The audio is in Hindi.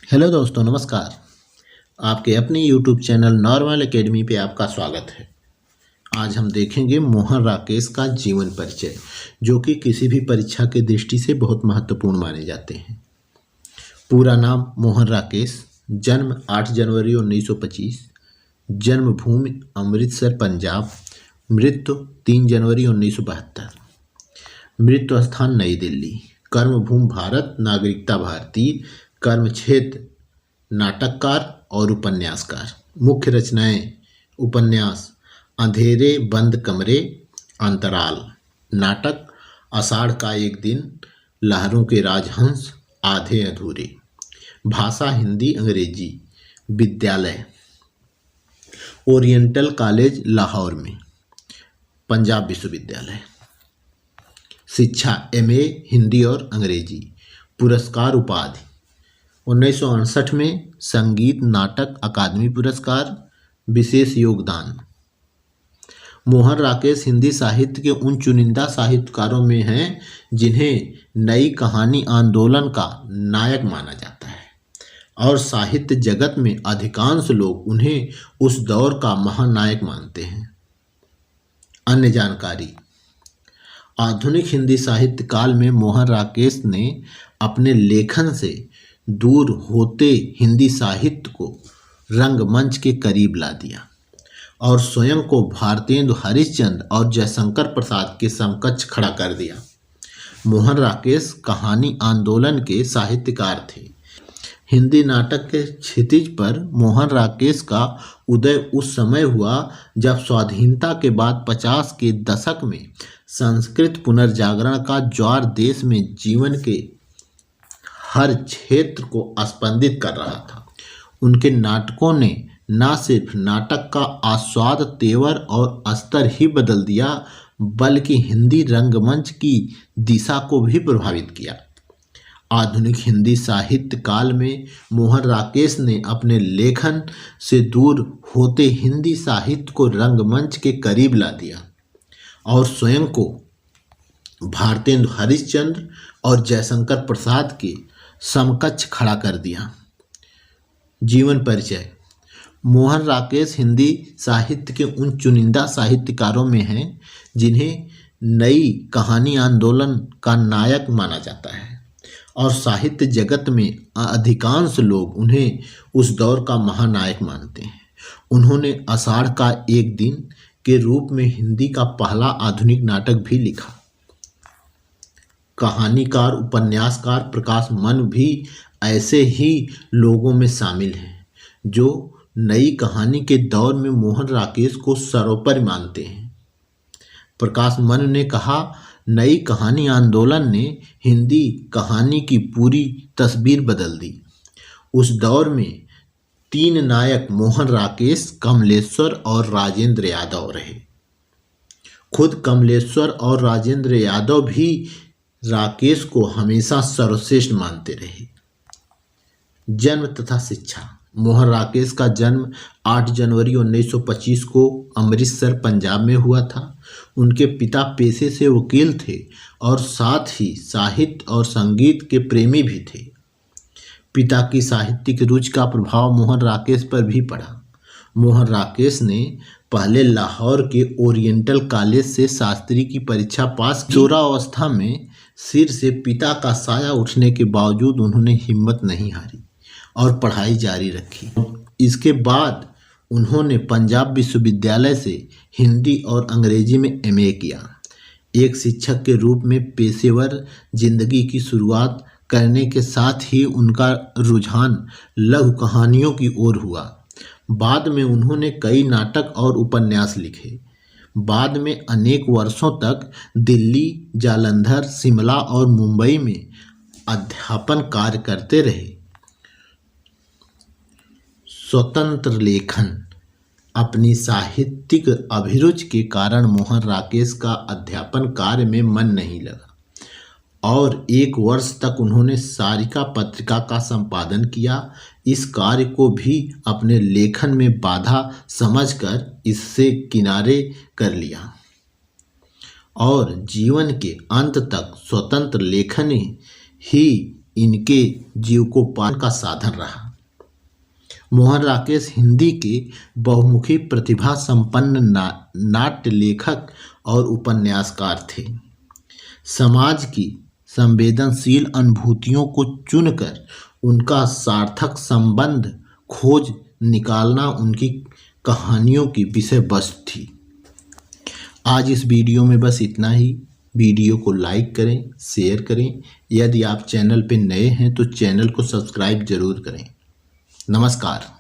हेलो दोस्तों, नमस्कार। आपके अपने यूट्यूब चैनल नॉर्मल एकेडमी पे आपका स्वागत है। आज हम देखेंगे मोहन राकेश का जीवन परिचय, जो कि किसी भी परीक्षा के दृष्टि से बहुत महत्वपूर्ण माने जाते हैं। पूरा नाम मोहन राकेश, जन्म 8 जनवरी 1925, जन्मभूमि अमृतसर पंजाब, मृत्यु 3 जनवरी 1972, मृत्यु स्थान नई दिल्ली, कर्मभूमि भारत, नागरिकता भारतीय, कर्म क्षेत्र नाटककार और उपन्यासकार। मुख्य रचनाएं: उपन्यास अंधेरे बंद कमरे, अंतराल, नाटक आषाढ़ का एक दिन, लहरों के राजहंस, आधे अधूरे। भाषा हिंदी अंग्रेजी। विद्यालय ओरिएंटल कॉलेज लाहौर में, पंजाब विश्वविद्यालय। शिक्षा एमए हिंदी और अंग्रेजी। पुरस्कार उपाधि 1968 में संगीत नाटक अकादमी पुरस्कार, विशेष योगदान। मोहन राकेश हिंदी साहित्य के उन चुनिंदा साहित्यकारों में हैं जिन्हें नई कहानी आंदोलन का नायक माना जाता है और साहित्य जगत में अधिकांश लोग उन्हें उस दौर का महानायक मानते हैं। अन्य जानकारी: आधुनिक हिंदी साहित्य काल में मोहन राकेश ने अपने लेखन से दूर होते हिंदी साहित्य को रंगमंच के करीब ला दिया और स्वयं को भारतेंदु हरिश्चंद्र और जयशंकर प्रसाद के समकक्ष खड़ा कर दिया। मोहन राकेश कहानी आंदोलन के साहित्यकार थे। हिंदी नाटक के क्षितिज पर मोहन राकेश का उदय उस समय हुआ जब स्वाधीनता के बाद 50 के दशक में संस्कृत पुनर्जागरण का ज्वार देश में जीवन के हर क्षेत्र को स्पंदित कर रहा था। उनके नाटकों ने न सिर्फ नाटक का आस्वाद, तेवर और स्तर ही बदल दिया, बल्कि हिंदी रंगमंच की दिशा को भी प्रभावित किया। आधुनिक हिंदी साहित्य काल में मोहन राकेश ने अपने लेखन से दूर होते हिंदी साहित्य को रंगमंच के करीब ला दिया और स्वयं को भारतेंदु हरिश्चंद्र और जयशंकर प्रसाद के समकक्ष खड़ा कर दिया। जीवन परिचय: मोहन राकेश हिंदी साहित्य के उन चुनिंदा साहित्यकारों में हैं जिन्हें नई कहानी आंदोलन का नायक माना जाता है और साहित्य जगत में अधिकांश लोग उन्हें उस दौर का महानायक मानते हैं। उन्होंने आषाढ़ का एक दिन के रूप में हिंदी का पहला आधुनिक नाटक भी लिखा। कहानीकार उपन्यासकार प्रकाश मन भी ऐसे ही लोगों में शामिल हैं जो नई कहानी के दौर में मोहन राकेश को सर्वोपरि मानते हैं। प्रकाश मन ने कहा, नई कहानी आंदोलन ने हिंदी कहानी की पूरी तस्वीर बदल दी। उस दौर में 3 नायक मोहन राकेश, कमलेश्वर और राजेंद्र यादव रहे। खुद कमलेश्वर और राजेंद्र यादव भी राकेश को हमेशा सर्वश्रेष्ठ मानते रहे। जन्म तथा शिक्षा: मोहन राकेश का जन्म 8 जनवरी 1925 को अमृतसर पंजाब में हुआ था। उनके पिता पेशे से वकील थे और साथ ही साहित्य और संगीत के प्रेमी भी थे। पिता की साहित्यिक रुचि का प्रभाव मोहन राकेश पर भी पड़ा। मोहन राकेश ने पहले लाहौर के ओरिएंटल कॉलेज से शास्त्री की परीक्षा पास की। किशोरावस्था में सिर से पिता का साया उठने के बावजूद उन्होंने हिम्मत नहीं हारी और पढ़ाई जारी रखी। इसके बाद उन्होंने पंजाब विश्वविद्यालय से हिंदी और अंग्रेजी में एमए किया। एक शिक्षक के रूप में पेशेवर जिंदगी की शुरुआत करने के साथ ही उनका रुझान लघु कहानियों की ओर हुआ। बाद में उन्होंने कई नाटक और उपन्यास लिखे। बाद में अनेक वर्षों तक दिल्ली, जालंधर, शिमला और मुंबई में अध्यापन कार्य करते रहे। स्वतंत्र लेखन: अपनी साहित्यिक अभिरुचि के कारण मोहन राकेश का अध्यापन कार्य में मन नहीं लगा और 1 वर्ष तक उन्होंने सारिका पत्रिका का संपादन किया। इस कार्य को भी अपने लेखन में बाधा समझकर इससे किनारे कर लिया और जीवन के अंत तक स्वतंत्र लेखन ही इनके जीविकोपार्जन का साधन रहा। मोहन राकेश हिंदी के बहुमुखी प्रतिभा संपन्न नाट्य लेखक और उपन्यासकार थे। समाज की संवेदनशील अनुभूतियों को चुनकर उनका सार्थक संबंध खोज निकालना उनकी कहानियों की विषय वस्तु थी। आज इस वीडियो में बस इतना ही। वीडियो को लाइक करें, शेयर करें। यदि आप चैनल पर नए हैं तो चैनल को सब्सक्राइब जरूर करें। नमस्कार।